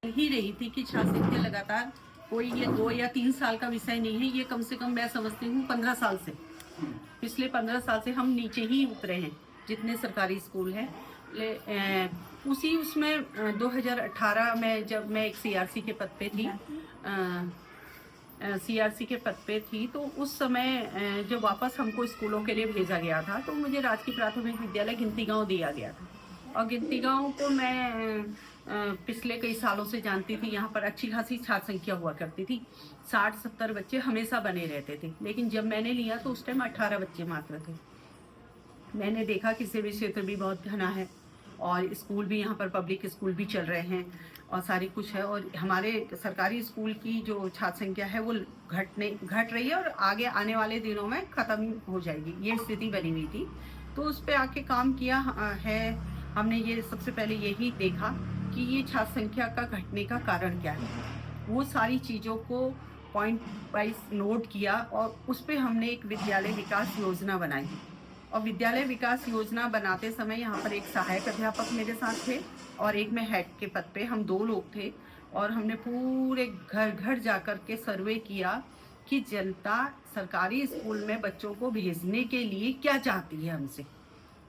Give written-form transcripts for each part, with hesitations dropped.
ही रही थी कि छात्र संख्या लगातार कोई ये 2 या 3 साल का विषय नहीं है, ये कम से कम मैं समझती हूँ 15 साल से, पिछले 15 साल से हम नीचे ही उतरे हैं जितने सरकारी स्कूल हैं। उसी उसमें 2018 में जब मैं एक सीआरसी के पद पे थी, सीआरसी के पद पे थी, तो उस समय जब वापस हमको स्कूलों के लिए भेजा गया था तो मुझे राजकीय प्राथमिक विद्यालय गिनती गांव दिया गया था। और गिनती गांव को मैं पिछले कई सालों से जानती थी। यहाँ पर अच्छी खासी छात्र संख्या हुआ करती थी, 60-70 बच्चे हमेशा बने रहते थे। लेकिन जब मैंने लिया तो उस टाइम 18 बच्चे मात्र थे। मैंने देखा कि सेवी क्षेत्र भी बहुत घना है और स्कूल भी यहाँ पर पब्लिक स्कूल भी चल रहे हैं और सारी कुछ है, और हमारे सरकारी स्कूल की जो छात्र संख्या है वो घट रही है और आगे आने वाले दिनों में ख़त्म हो जाएगी, ये स्थिति बनी हुई थी। तो उस पर आके काम किया है हमने। ये सबसे पहले यही देखा कि ये छात्र संख्या का घटने का कारण क्या है, वो सारी चीज़ों को पॉइंट वाइज नोट किया और उस पर हमने एक विद्यालय विकास योजना बनाई। और विद्यालय विकास योजना बनाते समय यहाँ पर एक सहायक अध्यापक मेरे साथ थे और एक मैं हेड के पद पे, हम 2 लोग थे। और हमने पूरे घर घर जाकर के सर्वे किया कि जनता सरकारी स्कूल में बच्चों को भेजने के लिए क्या चाहती है हमसे,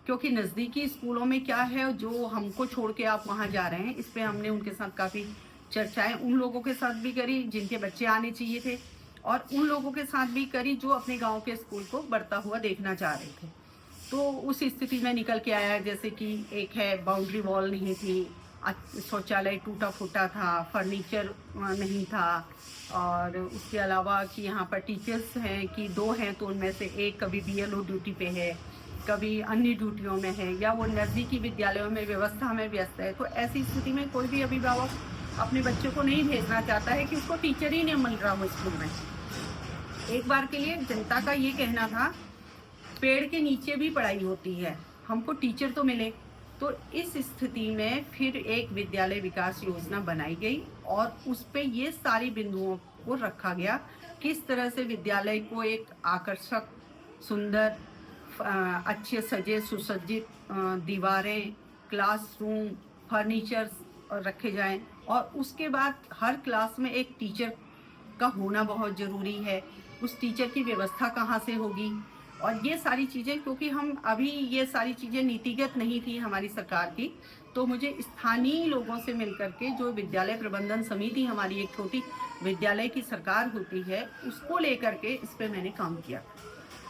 क्योंकि नज़दीकी स्कूलों में क्या है जो हमको छोड़ के आप वहाँ जा रहे हैं। इस पर हमने उनके साथ काफ़ी चर्चाएं उन लोगों के साथ भी करी जिनके बच्चे आने चाहिए थे, और उन लोगों के साथ भी करी जो अपने गांव के स्कूल को बढ़ता हुआ देखना चाह रहे थे। तो उस स्थिति में निकल के आया, जैसे कि एक है बाउंड्री वॉल नहीं थी, शौचालय टूटा फूटा था, फर्नीचर नहीं था, और उसके अलावा कि यहाँ पर टीचर्स हैं कि 2 हैं तो उनमें से एक कभी बीएलओ ड्यूटी पे है, कभी अन्य ड्यूटियों में है, या वो नज़दीकी विद्यालयों में व्यवस्था में व्यस्त है। तो ऐसी स्थिति में कोई भी अभिभावक अपने बच्चों को नहीं भेजना चाहता है कि उसको टीचर ही नहीं मिल रहा हो स्कूल में। एक बार के लिए जनता का ये कहना था पेड़ के नीचे भी पढ़ाई होती है, हमको टीचर तो मिले। तो इस स्थिति में फिर एक विद्यालय विकास योजना बनाई गई और उस पे ये सारी बिंदुओं को रखा गया, किस तरह से विद्यालय को एक आकर्षक, सुंदर, अच्छे सजे सुसज्जित दीवारें, क्लासरूम, फर्नीचर रखे जाएं, और उसके बाद हर क्लास में एक टीचर का होना बहुत ज़रूरी है। उस टीचर की व्यवस्था कहाँ से होगी, और ये सारी चीज़ें, क्योंकि हम अभी ये सारी चीज़ें नीतिगत नहीं थी हमारी सरकार की, तो मुझे स्थानीय लोगों से मिलकर के, जो विद्यालय प्रबंधन समिति हमारी एक छोटी विद्यालय की सरकार होती है, उसको लेकर के इस पे मैंने काम किया।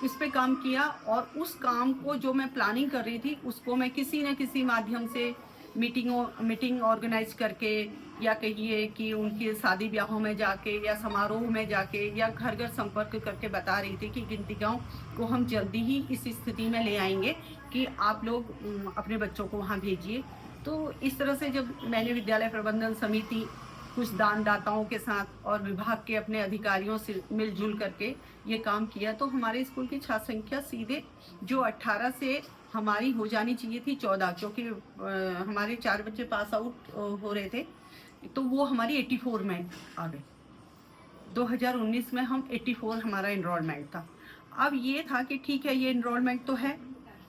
इस पे काम किया और उस काम को जो मैं प्लानिंग कर रही थी उसको मैं किसी न किसी माध्यम से मीटिंग ऑर्गेनाइज करके, या कहिए कि उनके शादी ब्याहों में जाके या समारोह में जाके या घर घर संपर्क करके बता रही थी कि गिनती गाँव को हम जल्दी ही इस स्थिति में ले आएंगे कि आप लोग अपने बच्चों को वहाँ भेजिए। तो इस तरह से जब मैंने विद्यालय प्रबंधन समिति, कुछ दानदाताओं के साथ और विभाग के अपने अधिकारियों से मिलजुल करके ये काम किया, तो हमारे स्कूल की छात्र संख्या सीधे जो 18 से हमारी हो जानी चाहिए थी 14, क्योंकि हमारे 4 बच्चे पास आउट हो रहे थे, तो वो हमारी 84 में आ गए। 2019 में हम 84 हमारा इनरोलमेंट था। अब ये था कि ठीक है, ये इनरोलमेंट तो है,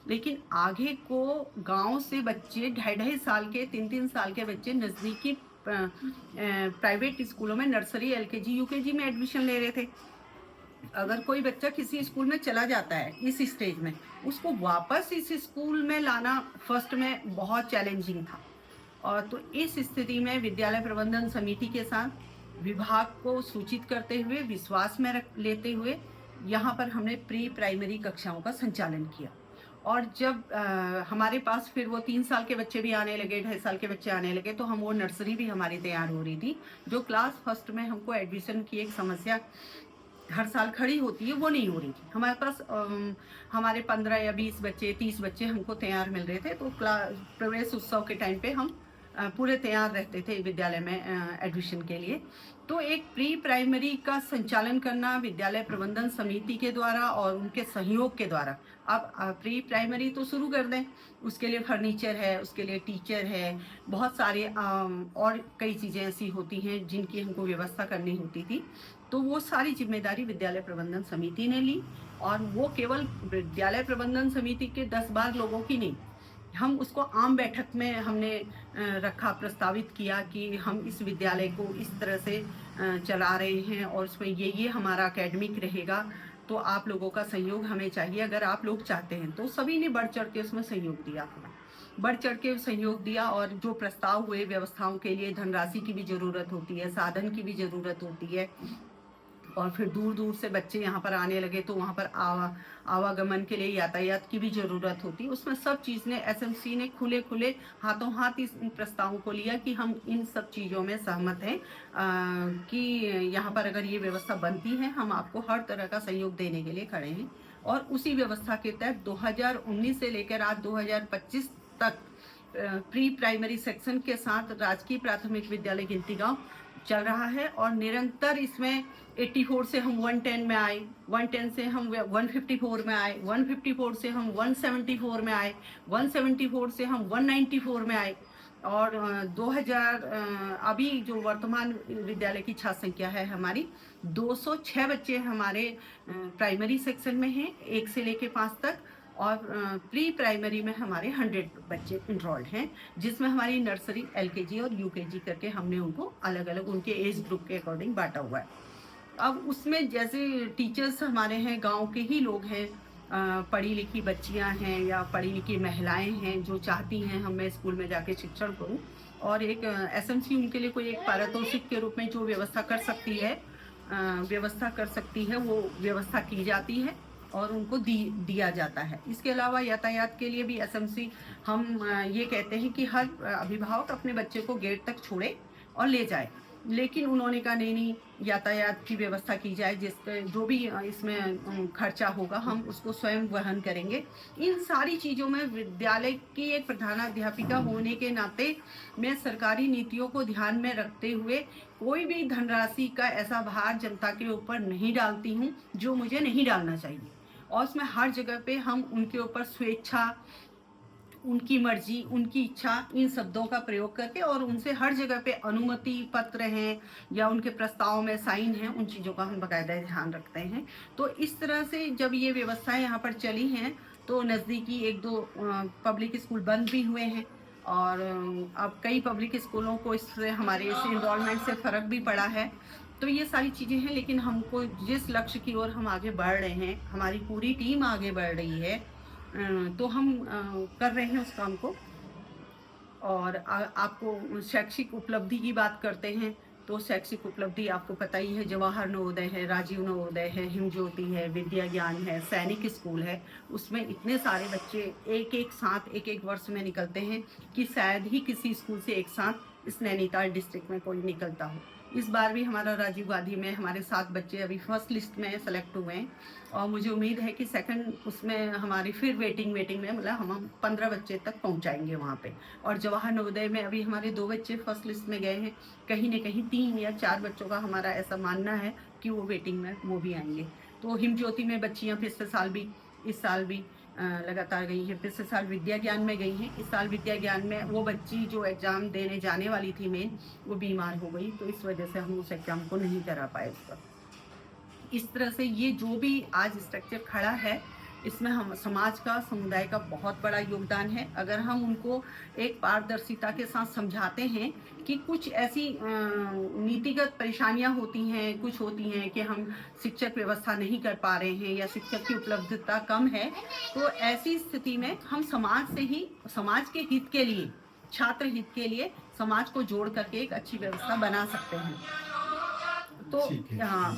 लेकिन आगे को गांव से बच्चे 2.5 साल के, 3-3 साल के बच्चे नज़दीकी प्राइवेट स्कूलों में नर्सरी, एलकेजी, यूकेजी में एडमिशन ले रहे थे। अगर कोई बच्चा किसी स्कूल में चला जाता है इस स्टेज में, उसको वापस इस स्कूल में लाना फर्स्ट में बहुत चैलेंजिंग था। और तो इस स्थिति में विद्यालय प्रबंधन समिति के साथ विभाग को सूचित करते हुए, विश्वास में रख लेते हुए, यहाँ पर हमने प्री प्राइमरी कक्षाओं का संचालन किया। और जब हमारे पास फिर वो 3 साल के बच्चे भी आने लगे, 2.5 साल के बच्चे आने लगे, तो हम वो नर्सरी भी हमारी तैयार हो रही थी। जो क्लास फर्स्ट में हमको एडमिशन की एक समस्या हर साल खड़ी होती है, वो नहीं हो रही थी। हमारे पास हमारे 15 या 20 बच्चे, 30 बच्चे हमको तैयार मिल रहे थे। तो प्रवेश उत्सव के टाइम पे हम पूरे तैयार रहते थे विद्यालय में एडमिशन के लिए। तो एक प्री प्राइमरी का संचालन करना विद्यालय प्रबंधन समिति के द्वारा और उनके सहयोग के द्वारा। अब प्री प्राइमरी तो शुरू कर दें, उसके लिए फर्नीचर है, उसके लिए टीचर है, बहुत सारे और कई चीज़ें ऐसी होती हैं जिनकी हमको व्यवस्था करनी होती थी। तो वो सारी जिम्मेदारी विद्यालय प्रबंधन समिति ने ली, और वो केवल विद्यालय प्रबंधन समिति के 10-12 लोगों की नहीं, हम उसको आम बैठक में हमने रखा, प्रस्तावित किया कि हम इस विद्यालय को इस तरह से चला रहे हैं और उसमें ये हमारा एकेडमिक रहेगा, तो आप लोगों का सहयोग हमें चाहिए अगर आप लोग चाहते हैं। तो सभी ने बढ़ चढ़ के उसमें सहयोग दिया, बढ़ चढ़ के सहयोग दिया। और जो प्रस्ताव हुए व्यवस्थाओं के लिए, धनराशि की भी ज़रूरत होती है, साधन की भी ज़रूरत होती है, और फिर दूर दूर से बच्चे यहाँ पर आने लगे तो वहाँ पर आवागमन के लिए यातायात की भी ज़रूरत होती है। उसमें सब चीज़ ने एसएमसी ने खुले खुले हाथों हाथ इस प्रस्तावों को लिया कि हम इन सब चीज़ों में सहमत हैं कि यहाँ पर अगर ये व्यवस्था बनती है हम आपको हर तरह का सहयोग देने के लिए खड़े हैं। और उसी व्यवस्था के तहत 2019 से लेकर आज 2025 तक प्री प्राइमरी सेक्शन के साथ राजकीय प्राथमिक विद्यालय गिनती गांव चल रहा है। और निरंतर इसमें 84 से हम 110 में आए, 110 से हम 154 में आए, 154 से हम 174 में आए, 174 से हम 194 में आए। और 2000 अभी जो वर्तमान विद्यालय की छात्र संख्या है हमारी 206 बच्चे हमारे प्राइमरी सेक्शन में हैं, 1 से लेके 5 तक। और प्री प्राइमरी में हमारे 100 बच्चे इनरोल्ड हैं, जिसमें हमारी नर्सरी, एलकेजी और यूकेजी करके हमने उनको अलग अलग उनके एज ग्रुप के अकॉर्डिंग बांटा हुआ है। अब उसमें जैसे टीचर्स हमारे हैं, गांव के ही लोग हैं, पढ़ी लिखी बच्चियां हैं या पढ़ी लिखी महिलाएं हैं जो चाहती हैं हम मैं स्कूल में जाके शिक्षण करूं, और एक एसएमसी उनके लिए कोई एक पारितोषिक के रूप में जो व्यवस्था कर सकती है, वो व्यवस्था की जाती है और उनको दिया जाता है। इसके अलावा यातायात के लिए भी एसएमसी हम ये कहते हैं कि हर अभिभावक अपने बच्चे को गेट तक छोड़े और ले जाए, लेकिन उन्होंने कहा नहीं, यातायात की व्यवस्था की जाए, जिसके जो भी इसमें खर्चा होगा हम उसको स्वयं वहन करेंगे। इन सारी चीज़ों में विद्यालय की एक प्रधानाध्यापिका होने के नाते मैं सरकारी नीतियों को ध्यान में रखते हुए कोई भी धनराशि का ऐसा भार जनता के ऊपर नहीं डालती हूँ जो मुझे नहीं डालना चाहिए। और उसमें हर जगह पे हम उनके ऊपर स्वेच्छा, उनकी मर्जी, उनकी इच्छा, इन शब्दों का प्रयोग करके और उनसे हर जगह पे अनुमति पत्र हैं या उनके प्रस्ताव में साइन हैं, उन चीज़ों का हम बाकायदा ध्यान रखते हैं। तो इस तरह से जब ये व्यवस्थाएं यहाँ पर चली हैं तो नज़दीकी 1-2 पब्लिक स्कूल बंद भी हुए हैं, और अब कई पब्लिक स्कूलों को इससे हमारे इस इन्वॉल्वमेंट से फ़र्क भी पड़ा है। तो ये सारी चीज़ें हैं, लेकिन हमको जिस लक्ष्य की ओर हम आगे बढ़ रहे हैं, हमारी पूरी टीम आगे बढ़ रही है, तो हम कर रहे हैं उस काम को। और आपको शैक्षिक उपलब्धि की बात करते हैं तो शैक्षिक उपलब्धि आपको पता ही है, जवाहर नवोदय है, राजीव नवोदय है, हिमज्योति है, विद्या ज्ञान है, सैनिक स्कूल है। उसमें इतने सारे बच्चे एक साथ एक वर्ष में निकलते हैं कि शायद ही किसी स्कूल से एक साथ इस नैनीताल डिस्ट्रिक्ट में कोई निकलता हो। इस बार भी हमारा राजीव गांधी में हमारे 7 बच्चे अभी फर्स्ट लिस्ट में सेलेक्ट हुए हैं, और मुझे उम्मीद है कि सेकंड उसमें हमारी फिर वेटिंग में मतलब हम 15 बच्चे तक पहुंचाएंगे वहाँ पे। और जवाहर नवोदय में अभी हमारे 2 बच्चे फर्स्ट लिस्ट में गए हैं, कहीं न कहीं 3 या 4 बच्चों का हमारा ऐसा मानना है कि वो वेटिंग में वो भी आएंगे। तो हिमज्योति में बच्चियाँ पिछले साल भी, इस साल भी लगातार गई हैं। पिछले साल विद्या ज्ञान में गई हैं, इस साल विद्या ज्ञान में वो बच्ची जो एग्ज़ाम देने जाने वाली थी मेन, वो बीमार हो गई, तो इस वजह से हम उस एग्ज़ाम को नहीं करा पाए उसका। इस तरह से ये जो भी आज स्ट्रक्चर खड़ा है, इसमें हम समाज का, समुदाय का बहुत बड़ा योगदान है। अगर हम उनको एक पारदर्शिता के साथ समझाते हैं कि कुछ ऐसी नीतिगत परेशानियां होती हैं, कुछ होती हैं कि हम शिक्षक व्यवस्था नहीं कर पा रहे हैं या शिक्षक की उपलब्धता कम है, तो ऐसी स्थिति में हम समाज से ही, समाज के हित के लिए, छात्र हित के लिए समाज को जोड़ करके एक अच्छी व्यवस्था बना सकते हैं। तो हाँ।